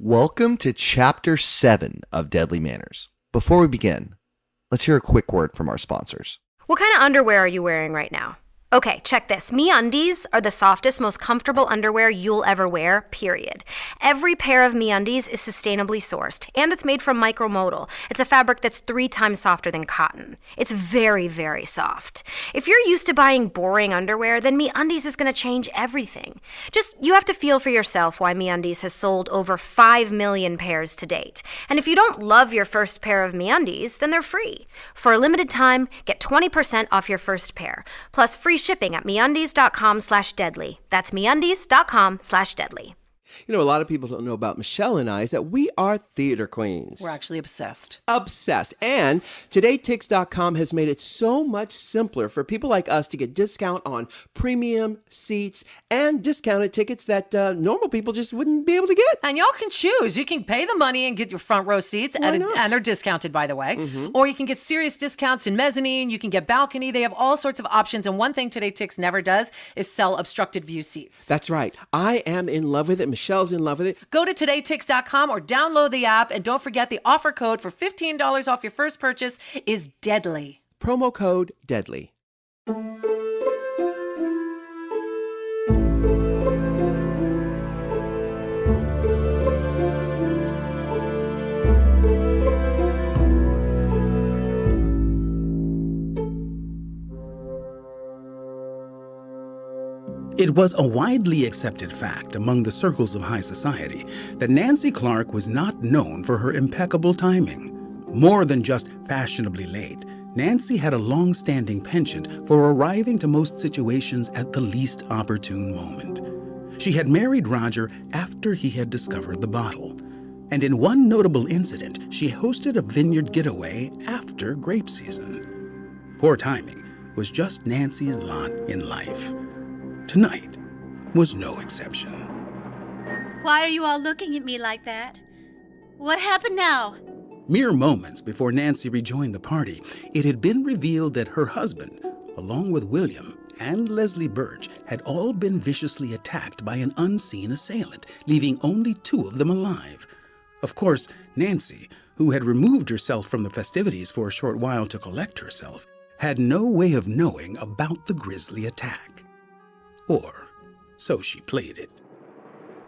Welcome to Chapter 7 of Deadly Manners. Before we begin, let's hear a quick word from our sponsors. What kind of underwear are you wearing right now? Okay, check this. MeUndies are the softest, most comfortable underwear you'll ever wear, period. Every pair of MeUndies is sustainably sourced, and it's made from micromodal. It's a fabric that's 3 times softer than cotton. It's very, very soft. If you're used to buying boring underwear, then MeUndies is going to change everything. You have to feel for yourself why MeUndies has sold over 5 million pairs to date. And if you don't love your first pair of MeUndies, then they're free. For a limited time, get 20% off your first pair, plus free shipping at MeUndies.com/deadly. That's MeUndies.com/deadly. You know, a lot of people don't know about Michelle and I is that we are theater queens. We're actually obsessed. Obsessed. And TodayTix.com has made it so much simpler for people like us to get discount on premium seats and discounted tickets that normal people just wouldn't be able to get. And y'all can choose. You can pay the money and get your front row seats, and they're discounted, by the way. Mm-hmm. Or you can get serious discounts in mezzanine. You can get balcony. They have all sorts of options. And one thing TodayTix never does is sell obstructed view seats. That's right. I am in love with it. Michelle's in love with it. Go to TodayTix.com or download the app, and don't forget the offer code for $15 off your first purchase is DEADLY. Promo code DEADLY. It was a widely accepted fact among the circles of high society that Nancy Clark was not known for her impeccable timing. More than just fashionably late, Nancy had a long-standing penchant for arriving to most situations at the least opportune moment. She had married Roger after he had discovered the bottle. And in one notable incident, she hosted a vineyard getaway after grape season. Poor timing was just Nancy's lot in life. Tonight was no exception. Why are you all looking at me like that? What happened now? Mere moments before Nancy rejoined the party, it had been revealed that her husband, along with William and Leslie Birch, had all been viciously attacked by an unseen assailant, leaving only 2 of them alive. Of course, Nancy, who had removed herself from the festivities for a short while to collect herself, had no way of knowing about the grisly attack. Or so she played it.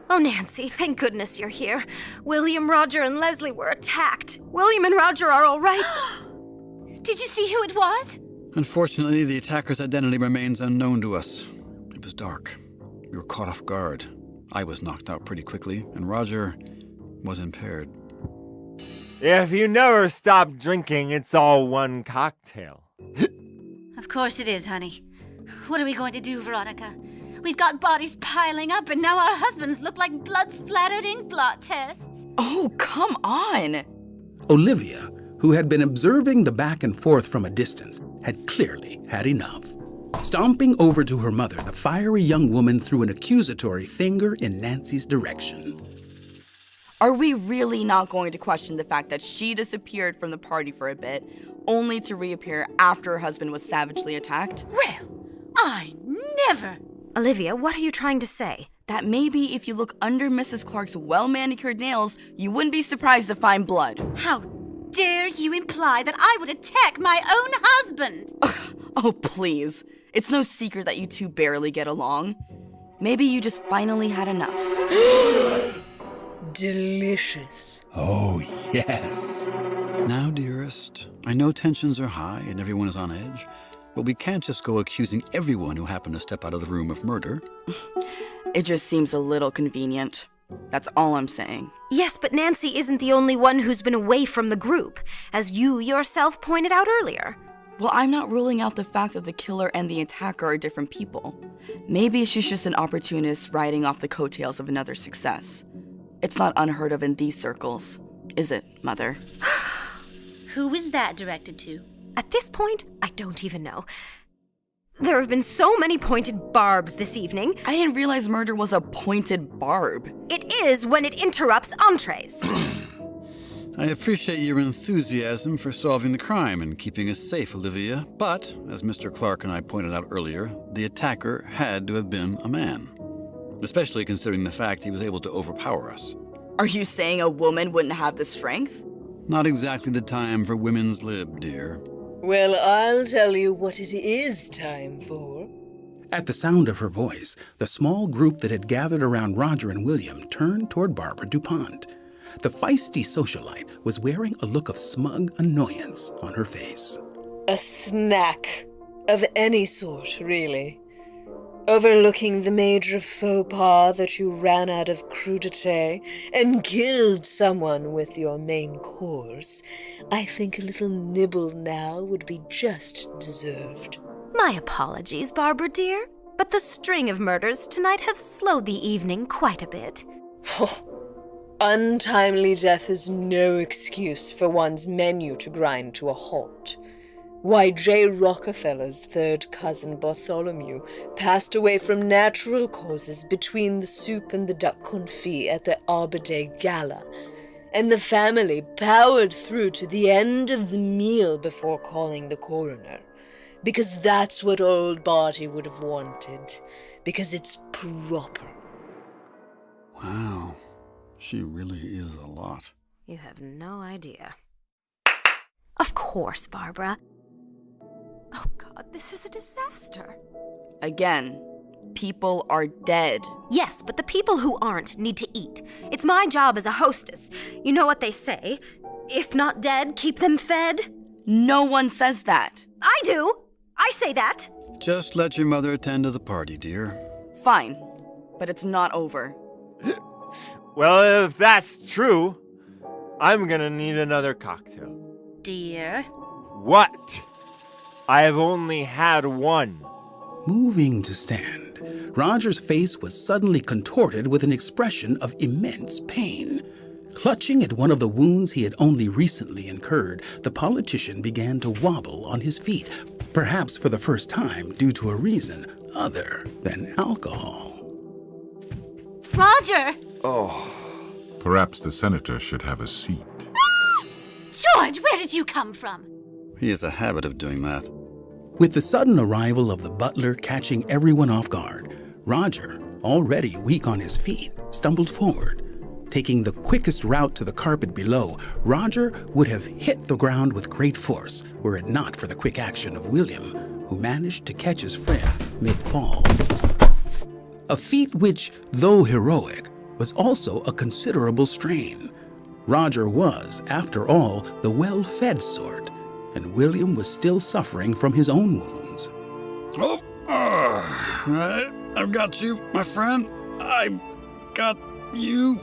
Oh, Nancy, thank goodness you're here. William, Roger, and Leslie were attacked. William and Roger are all right. Did you see who it was? Unfortunately, the attacker's identity remains unknown to us. It was dark. We were caught off guard. I was knocked out pretty quickly, and Roger was impaired. If you never stop drinking, it's all one cocktail. Of course it is, honey. What are we going to do, Veronica? We've got bodies piling up, and now our husbands look like blood-splattered ink blot tests. Oh, come on! Olivia, who had been observing the back and forth from a distance, had clearly had enough. Stomping over to her mother, the fiery young woman threw an accusatory finger in Nancy's direction. Are we really not going to question the fact that she disappeared from the party for a bit, only to reappear after her husband was savagely attacked? Well, I never! Olivia, what are you trying to say? That maybe if you look under Mrs. Clark's well-manicured nails, you wouldn't be surprised to find blood. How dare you imply that I would attack my own husband? Oh, please. It's no secret that you two barely get along. Maybe you just finally had enough. Delicious. Oh, yes. Now, dearest, I know tensions are high and everyone is on edge, but we can't just go accusing everyone who happened to step out of the room of murder. It just seems a little convenient. That's all I'm saying. Yes, but Nancy isn't the only one who's been away from the group, as you yourself pointed out earlier. Well, I'm not ruling out the fact that the killer and the attacker are different people. Maybe she's just an opportunist riding off the coattails of another success. It's not unheard of in these circles, is it, Mother? Who is that directed to? At this point, I don't even know. There have been so many pointed barbs this evening. I didn't realize murder was a pointed barb. It is when it interrupts entrees. I appreciate your enthusiasm for solving the crime and keeping us safe, Olivia, but, as Mr. Clark and I pointed out earlier, the attacker had to have been a man, especially considering the fact he was able to overpower us. Are you saying a woman wouldn't have the strength? Not exactly the time for women's lib, dear. Well, I'll tell you what it is time for. At the sound of her voice, the small group that had gathered around Roger and William turned toward Barbara DuPont. The feisty socialite was wearing a look of smug annoyance on her face. A snack of any sort, really. Overlooking the major faux pas that you ran out of crudité and killed someone with your main course, I think a little nibble now would be just deserved. My apologies, Barbara dear, but the string of murders tonight have slowed the evening quite a bit. Untimely death is no excuse for one's menu to grind to a halt. Why, J. Rockefeller's third cousin Bartholomew passed away from natural causes between the soup and the duck confit at the Arbor Day Gala, and the family powered through to the end of the meal before calling the coroner. Because that's what old Barty would have wanted. Because it's proper. Wow, she really is a lot. You have no idea. Of course, Barbara. Oh, God, this is a disaster. Again, people are dead. Yes, but the people who aren't need to eat. It's my job as a hostess. You know what they say? If not dead, keep them fed. No one says that. I do. I say that. Just let your mother attend to the party, dear. Fine, but it's not over. Well, if that's true, I'm gonna need another cocktail. Dear. What? I have only had one. Moving to stand, Roger's face was suddenly contorted with an expression of immense pain. Clutching at one of the wounds he had only recently incurred, the politician began to wobble on his feet, perhaps for the first time due to a reason other than alcohol. Roger! Perhaps the senator should have a seat. George, where did you come from? He has a habit of doing that. With the sudden arrival of the butler catching everyone off guard, Roger, already weak on his feet, stumbled forward. Taking the quickest route to the carpet below, Roger would have hit the ground with great force were it not for the quick action of William, who managed to catch his friend mid-fall. A feat which, though heroic, was also a considerable strain. Roger was, after all, the well-fed sort, and William was still suffering from his own wounds. I've got you, my friend. I've got you.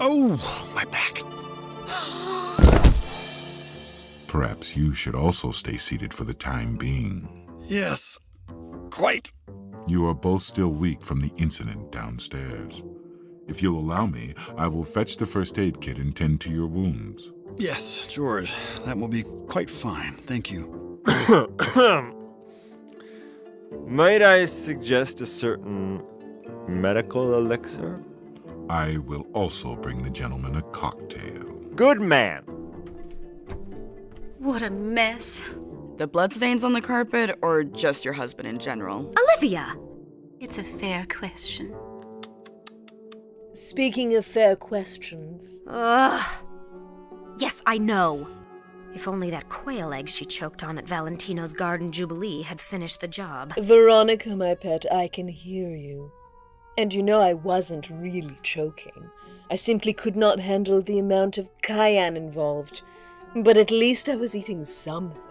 Oh, my back. Perhaps you should also stay seated for the time being. Yes, quite. You are both still weak from the incident downstairs. If you'll allow me, I will fetch the first aid kit and tend to your wounds. Yes, George, that will be quite fine. Thank you. Might I suggest a certain medical elixir? I will also bring the gentleman a cocktail. Good man. What a mess. The bloodstains on the carpet, or just your husband in general? Olivia! It's a fair question. Speaking of fair questions. Ugh. Yes, I know. If only that quail egg she choked on at Valentino's Garden Jubilee had finished the job. Veronica, my pet, I can hear you. And you know I wasn't really choking. I simply could not handle the amount of cayenne involved. But at least I was eating something.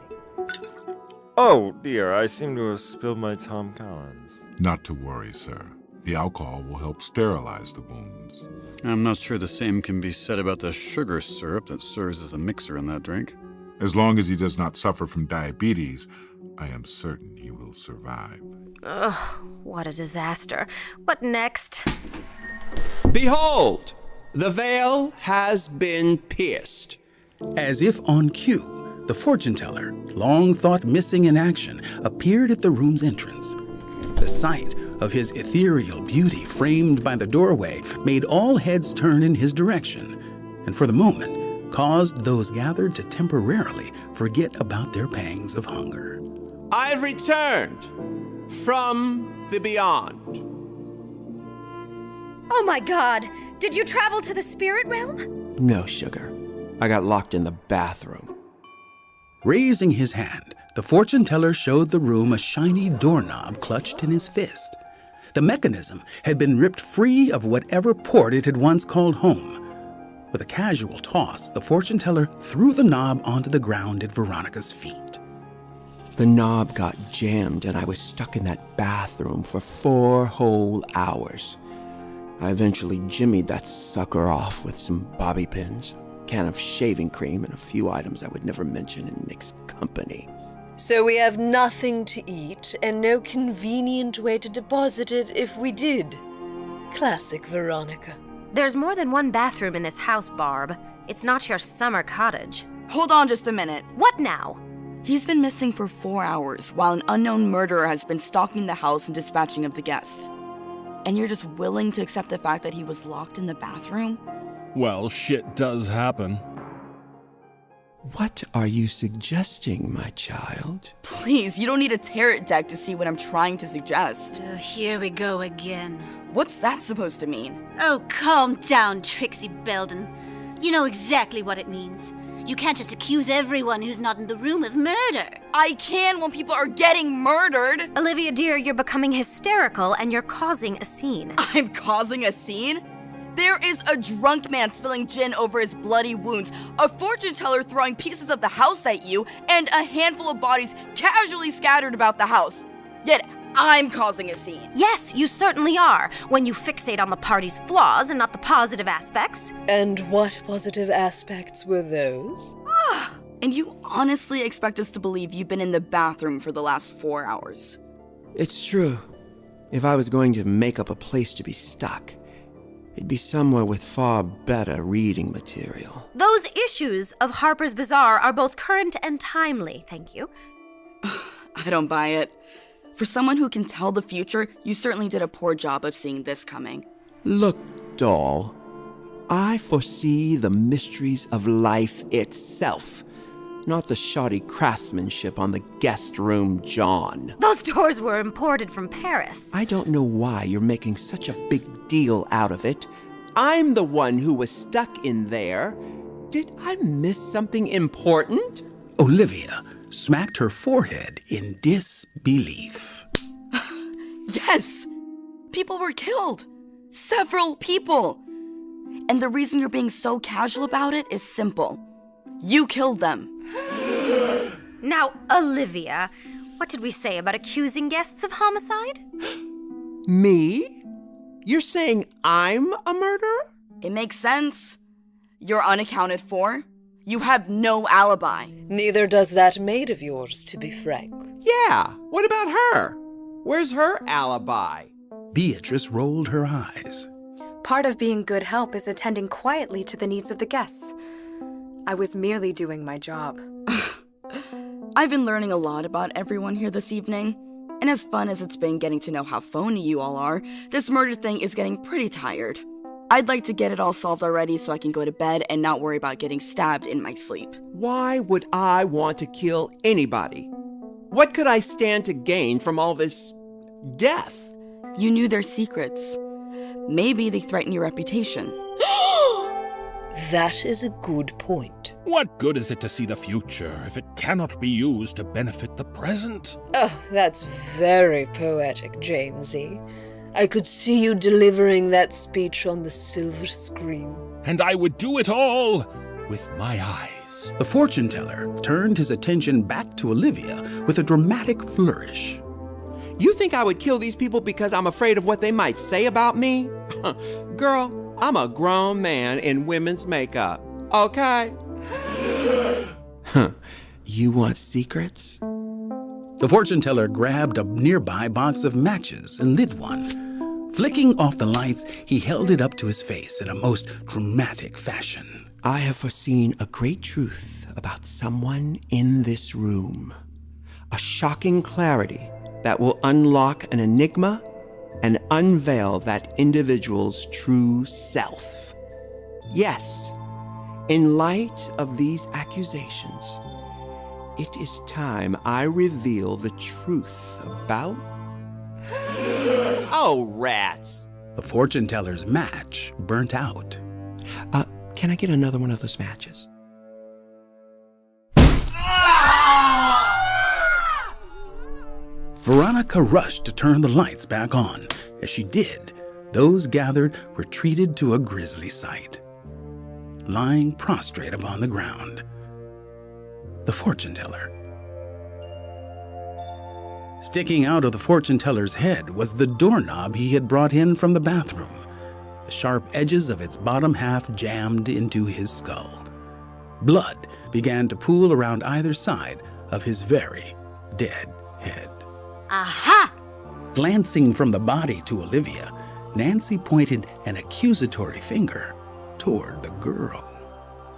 Oh, dear, I seem to have spilled my Tom Collins. Not to worry, sir. The alcohol will help sterilize the wounds. I'm not sure the same can be said about the sugar syrup that serves as a mixer in that drink. As long as he does not suffer from diabetes, I am certain he will survive. Ugh, what a disaster. What next? Behold, the veil has been pierced. As if on cue, the fortune teller, long thought missing in action, appeared at the room's entrance. The sight of his ethereal beauty framed by the doorway made all heads turn in his direction, and for the moment caused those gathered to temporarily forget about their pangs of hunger. I've returned from the beyond. Oh my god! Did you travel to the spirit realm? No, sugar. I got locked in the bathroom. Raising his hand, the fortune teller showed the room a shiny doorknob clutched in his fist. The mechanism had been ripped free of whatever port it had once called home. With a casual toss, the fortune teller threw the knob onto the ground at Veronica's feet. The knob got jammed and I was stuck in that bathroom for 4 whole hours. I eventually jimmied that sucker off with some bobby pins, a can of shaving cream, and a few items I would never mention in mixed company. So we have nothing to eat and no convenient way to deposit it if we did. Classic Veronica. There's more than one bathroom in this house, Barb. It's not your summer cottage. Hold on just a minute. What now? He's been missing for 4 hours, while an unknown murderer has been stalking the house and dispatching of the guests. And you're just willing to accept the fact that he was locked in the bathroom? Well, shit does happen. What are you suggesting, my child? Please, you don't need a tarot deck to see what I'm trying to suggest. Here we go again. What's that supposed to mean? Oh, calm down, Trixie Belden. You know exactly what it means. You can't just accuse everyone who's not in the room of murder. I can when people are getting murdered. Olivia, dear, you're becoming hysterical and you're causing a scene. I'm causing a scene? There is a drunk man spilling gin over his bloody wounds, a fortune teller throwing pieces of the house at you, and a handful of bodies casually scattered about the house. Yet I'm causing a scene. Yes, you certainly are, when you fixate on the party's flaws and not the positive aspects. And what positive aspects were those? And you honestly expect us to believe you've been in the bathroom for the last 4 hours? It's true. If I was going to make up a place to be stuck, it'd be somewhere with far better reading material. Those issues of Harper's Bazaar are both current and timely, thank you. I don't buy it. For someone who can tell the future, you certainly did a poor job of seeing this coming. Look, doll, I foresee the mysteries of life itself, not the shoddy craftsmanship on the guest room John. Those doors were imported from Paris. I don't know why you're making such a big deal out of it. I'm the one who was stuck in there. Did I miss something important? Olivia smacked her forehead in disbelief. Yes! People were killed. Several people. And the reason you're being so casual about it is simple. You killed them. Now, Olivia, what did we say about accusing guests of homicide? Me? You're saying I'm a murderer? It makes sense. You're unaccounted for. You have no alibi. Neither does that maid of yours, to be frank. Yeah, what about her? Where's her alibi? Beatrice rolled her eyes. Part of being good help is attending quietly to the needs of the guests. I was merely doing my job. I've been learning a lot about everyone here this evening. And as fun as it's been getting to know how phony you all are, this murder thing is getting pretty tired. I'd like to get it all solved already so I can go to bed and not worry about getting stabbed in my sleep. Why would I want to kill anybody? What could I stand to gain from all this death? You knew their secrets. Maybe they threaten your reputation. That is a good point. What good is it to see the future if it cannot be used to benefit the present? Oh, that's very poetic, Jamesy. I could see you delivering that speech on the silver screen. And I would do it all with my eyes. The fortune teller turned his attention back to Olivia with a dramatic flourish. You think I would kill these people because I'm afraid of what they might say about me? Girl, I'm a grown man in women's makeup, okay? You want secrets? The fortune teller grabbed a nearby box of matches and lit one. Flicking off the lights, he held it up to his face in a most dramatic fashion. I have foreseen a great truth about someone in this room. A shocking clarity that will unlock an enigma and unveil that individual's true self. Yes, in light of these accusations, it is time I reveal the truth about... Oh, rats! The fortune teller's match burnt out. Can I get another one of those matches? Veronica rushed to turn the lights back on. As she did, those gathered were treated to a grisly sight. Lying prostrate upon the ground, the fortune teller. Sticking out of the fortune teller's head was the doorknob he had brought in from the bathroom, the sharp edges of its bottom half jammed into his skull. Blood began to pool around either side of his very dead head. Aha! Glancing from the body to Olivia, Nancy pointed an accusatory finger toward the girl.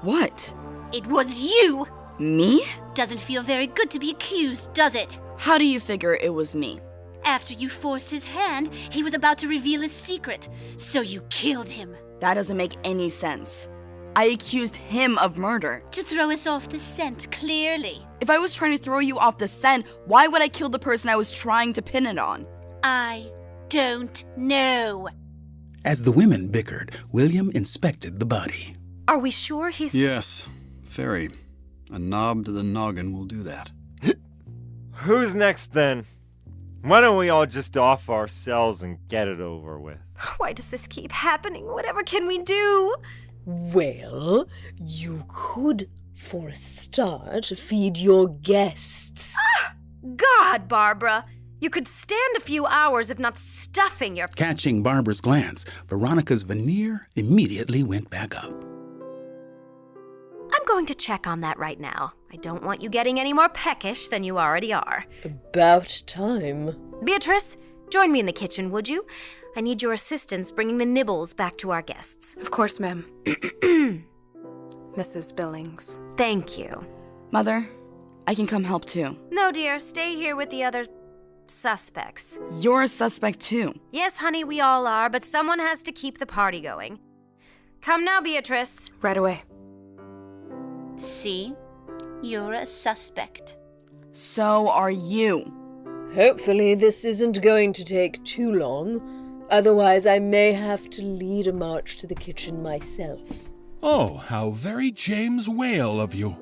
What? It was you! Me? Doesn't feel very good to be accused, does it? How do you figure it was me? After you forced his hand, he was about to reveal his secret, so you killed him. That doesn't make any sense. I accused him of murder. To throw us off the scent, clearly. If I was trying to throw you off the scent, why would I kill the person I was trying to pin it on? I don't know. As the women bickered, William inspected the body. Are we sure he's... Yes, very. A knob to the noggin will do that. Who's next then? Why don't we all just off ourselves and get it over with? Why does this keep happening? Whatever can we do? Well, you could, for a start, feed your guests. God, Barbara! You could stand a few hours if not stuffing your... Catching Barbara's glance, Veronica's veneer immediately went back up. I'm going to check on that right now. I don't want you getting any more peckish than you already are. About time. Beatrice, join me in the kitchen, would you? I need your assistance bringing the nibbles back to our guests. Of course, ma'am. Mrs. Billings. Thank you. Mother, I can come help too. No, dear, stay here with the other suspects. You're a suspect too. Yes, honey, we all are, but someone has to keep the party going. Come now, Beatrice. Right away. See? You're a suspect. So are you. Hopefully this isn't going to take too long. Otherwise, I may have to lead a march to the kitchen myself. Oh, how very James Whale of you.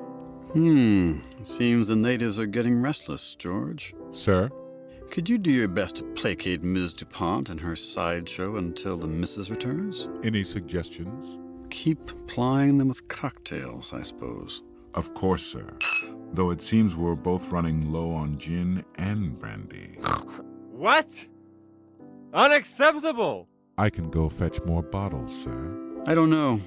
Seems the natives are getting restless, George. Sir? Could you do your best to placate Ms. DuPont and her sideshow until the missus returns? Any suggestions? Keep plying them with cocktails, I suppose. Of course, sir. Though it seems we're both running low on gin and brandy. What? Unacceptable! I can go fetch more bottles, sir. I don't know.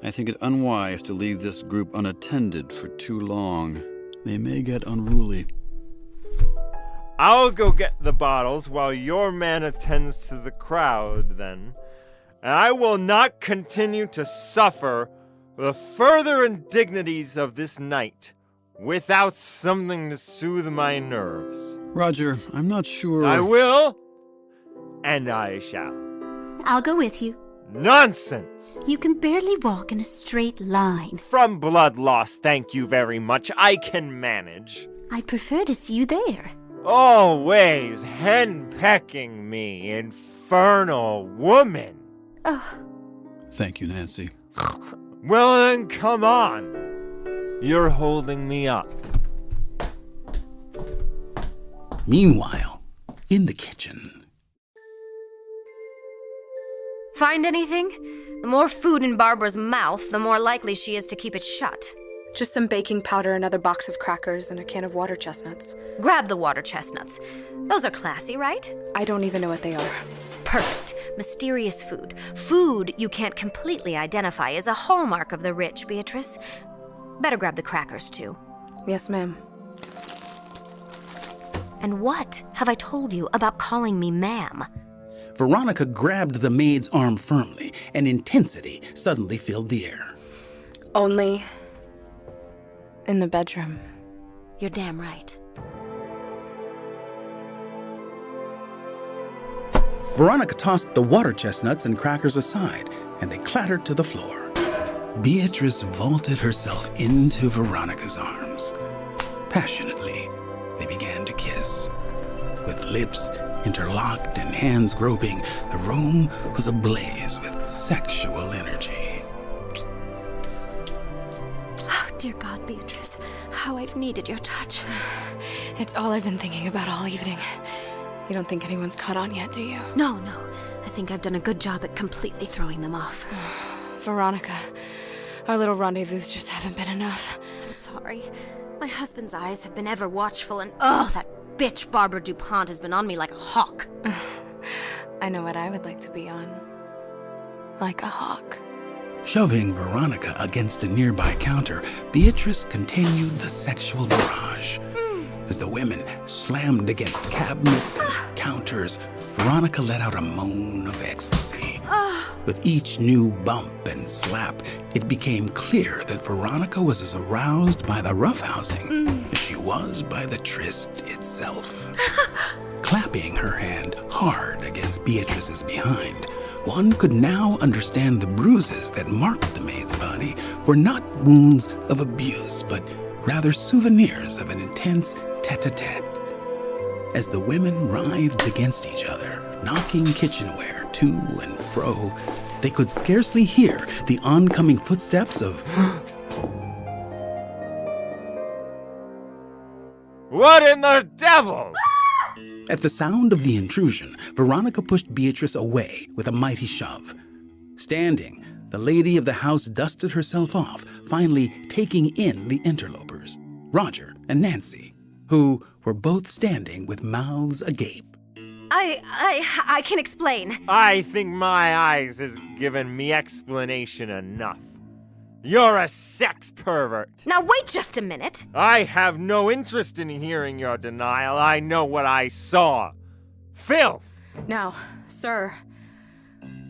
I think it unwise to leave this group unattended for too long. They may get unruly. I'll go get the bottles while your man attends to the crowd, then. And I will not continue to suffer the further indignities of this night without something to soothe my nerves. Roger, I'm not sure... I will, and I shall. I'll go with you. Nonsense! You can barely walk in a straight line. From blood loss, thank you very much. I can manage. I'd prefer to see you there. Always henpecking me, infernal woman. Oh. Thank you, Nancy. Well then, come on. You're holding me up. Meanwhile, in the kitchen. Find anything? The more food in Barbara's mouth, the more likely she is to keep it shut. Just some baking powder, another box of crackers, and a can of water chestnuts. Grab the water chestnuts. Those are classy, right? I don't even know what they are. Perfect. Mysterious food. Food you can't completely identify is a hallmark of the rich, Beatrice. Better grab the crackers, too. Yes, ma'am. And what have I told you about calling me ma'am? Veronica grabbed the maid's arm firmly, and intensity suddenly filled the air. Only in the bedroom. You're damn right. Veronica tossed the water chestnuts and crackers aside, and they clattered to the floor. Beatrice vaulted herself into Veronica's arms. Passionately, they began to kiss, with lips Interlocked and hands groping, the room was ablaze with sexual energy. Oh, dear God, Beatrice, how I've needed your touch. It's all I've been thinking about all evening. You don't think anyone's caught on yet, do you? No. I think I've done a good job at completely throwing them off. Veronica, our little rendezvous just haven't been enough. I'm sorry. My husband's eyes have been ever watchful, and that bitch Barbara DuPont has been on me like a hawk. I know what I would like to be on. Like a hawk. Shoving Veronica against a nearby counter, Beatrice continued the sexual barrage. As the women slammed against cabinets and counters, Veronica let out a moan of ecstasy. With each new bump and slap, it became clear that Veronica was as aroused by the roughhousing as she was by the tryst itself. Clapping her hand hard against Beatrice's behind, one could now understand the bruises that marked the maid's body were not wounds of abuse, but rather souvenirs of an intense tete-a-tete. As the women writhed against each other, knocking kitchenware to and fro, they could scarcely hear the oncoming footsteps of... What in the devil? At the sound of the intrusion, Veronica pushed Beatrice away with a mighty shove. Standing, the lady of the house dusted herself off, finally taking in the interlopers, Roger and Nancy, who were both standing with mouths agape. I can explain. I think my eyes has given me explanation enough. You're a sex pervert. Now wait just a minute. I have no interest in hearing your denial. I know what I saw. Filth. Now, sir,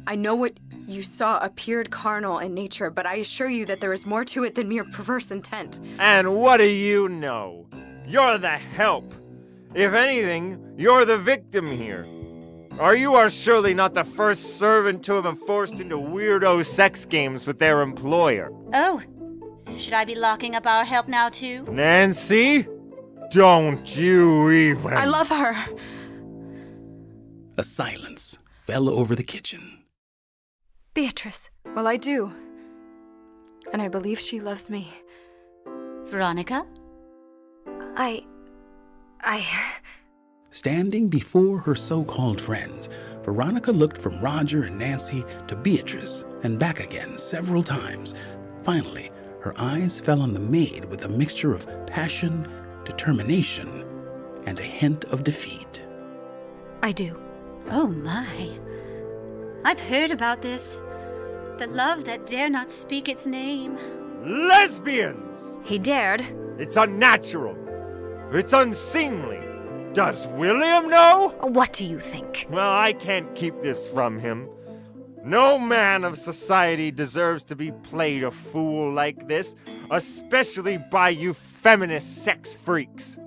I know what you saw appeared carnal in nature, but I assure you that there is more to it than mere perverse intent. And what do you know? You're the help. If anything, you're the victim here. You are surely not the first servant to have been forced into weirdo sex games with their employer. Oh, should I be locking up our help now, too? Nancy? Don't you even... I love her. A silence fell over the kitchen. Beatrice. Well, I do. And I believe she loves me. Veronica? Standing before her so-called friends, Veronica looked from Roger and Nancy to Beatrice and back again several times. Finally, her eyes fell on the maid with a mixture of passion, determination, and a hint of defeat. I do. Oh my. I've heard about this. The love that dare not speak its name. Lesbians! He dared. It's unnatural. It's unseemly. Does William know? What do you think? Well, I can't keep this from him. No man of society deserves to be played a fool like this, especially by you feminist sex freaks.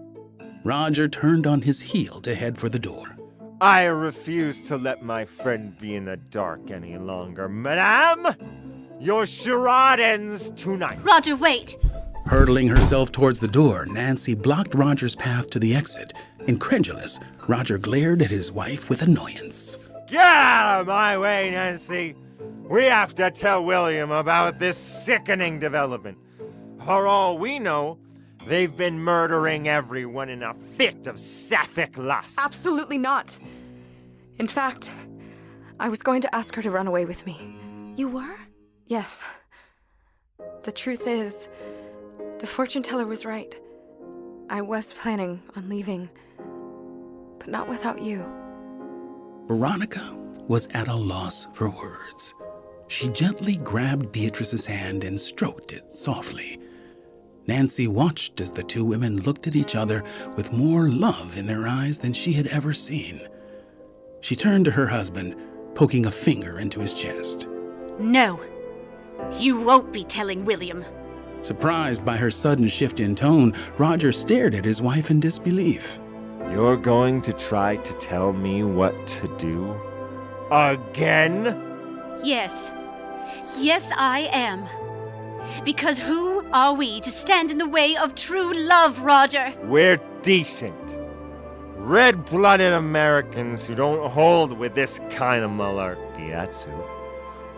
Roger turned on his heel to head for the door. I refuse to let my friend be in the dark any longer, madame. Your charade ends tonight. Roger, wait. Hurtling herself towards the door, Nancy blocked Roger's path to the exit. Incredulous, Roger glared at his wife with annoyance. Get out of my way, Nancy. We have to tell William about this sickening development. For all we know, they've been murdering everyone in a fit of sapphic lust. Absolutely not. In fact, I was going to ask her to run away with me. You were? Yes. The truth is, the fortune teller was right. I was planning on leaving, but not without you. Veronica was at a loss for words. She gently grabbed Beatrice's hand and stroked it softly. Nancy watched as the two women looked at each other with more love in their eyes than she had ever seen. She turned to her husband, poking a finger into his chest. No, you won't be telling William. Surprised by her sudden shift in tone, Roger stared at his wife in disbelief. You're going to try to tell me what to do? Again? Yes. Yes, I am. Because who are we to stand in the way of true love, Roger? We're decent. red-blooded Americans who don't hold with this kind of malarkey, that's who.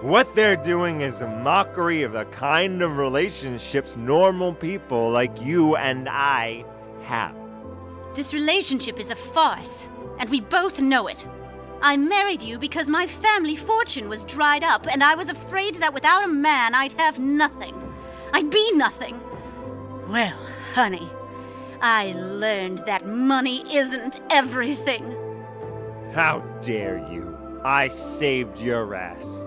What they're doing is a mockery of the kind of relationships normal people like you and I have. This relationship is a farce, and we both know it. I married you because my family fortune was dried up, and I was afraid that without a man I'd have nothing. I'd be nothing. Well, honey, I learned that money isn't everything. How dare you? I saved your ass.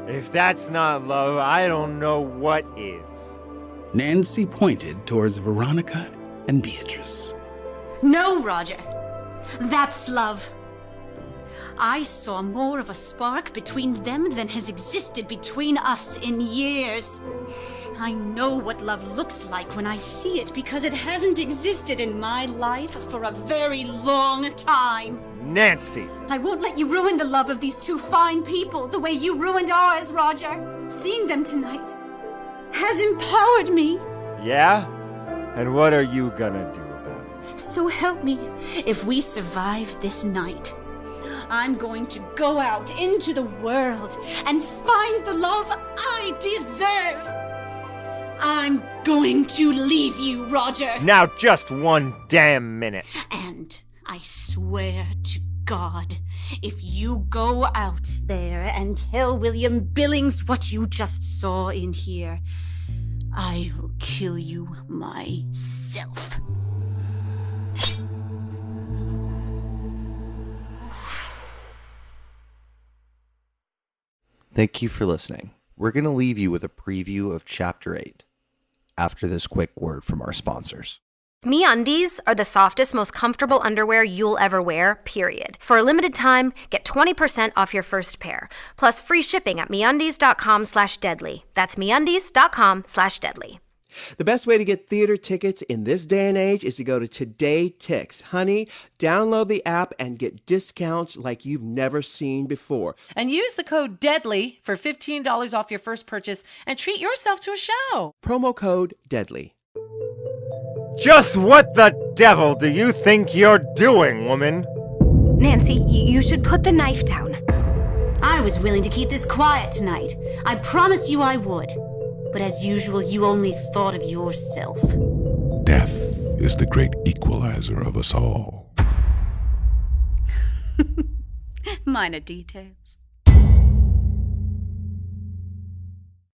If that's not love, I don't know what is. Nancy pointed towards Veronica and Beatrice. No, Roger. That's love. I saw more of a spark between them than has existed between us in years. I know what love looks like when I see it because it hasn't existed in my life for a very long time. Nancy! I won't let you ruin the love of these two fine people the way you ruined ours, Roger. Seeing them tonight has empowered me. Yeah? And what are you gonna do about it? So help me, if we survive this night, I'm going to go out into the world and find the love I deserve. I'm going to leave you, Roger. Now just one damn minute. And I swear to God, if you go out there and tell William Billings what you just saw in here, I'll kill you myself. Thank you for listening. We're going to leave you with a preview of Chapter 8 after this quick word from our sponsors. MeUndies are the softest, most comfortable underwear you'll ever wear, period. For a limited time, get 20% off your first pair, plus free shipping at MeUndies.com/deadly. That's MeUndies.com/deadly. The best way to get theater tickets in this day and age is to go to TodayTix. Honey, download the app and get discounts like you've never seen before. And use the code DEADLY for $15 off your first purchase and treat yourself to a show. Promo code DEADLY. Just what the devil do you think you're doing, woman? Nancy, you should put the knife down. I was willing to keep this quiet tonight. I promised you I would. But as usual, you only thought of yourself. Death is the great equalizer of us all. Minor details.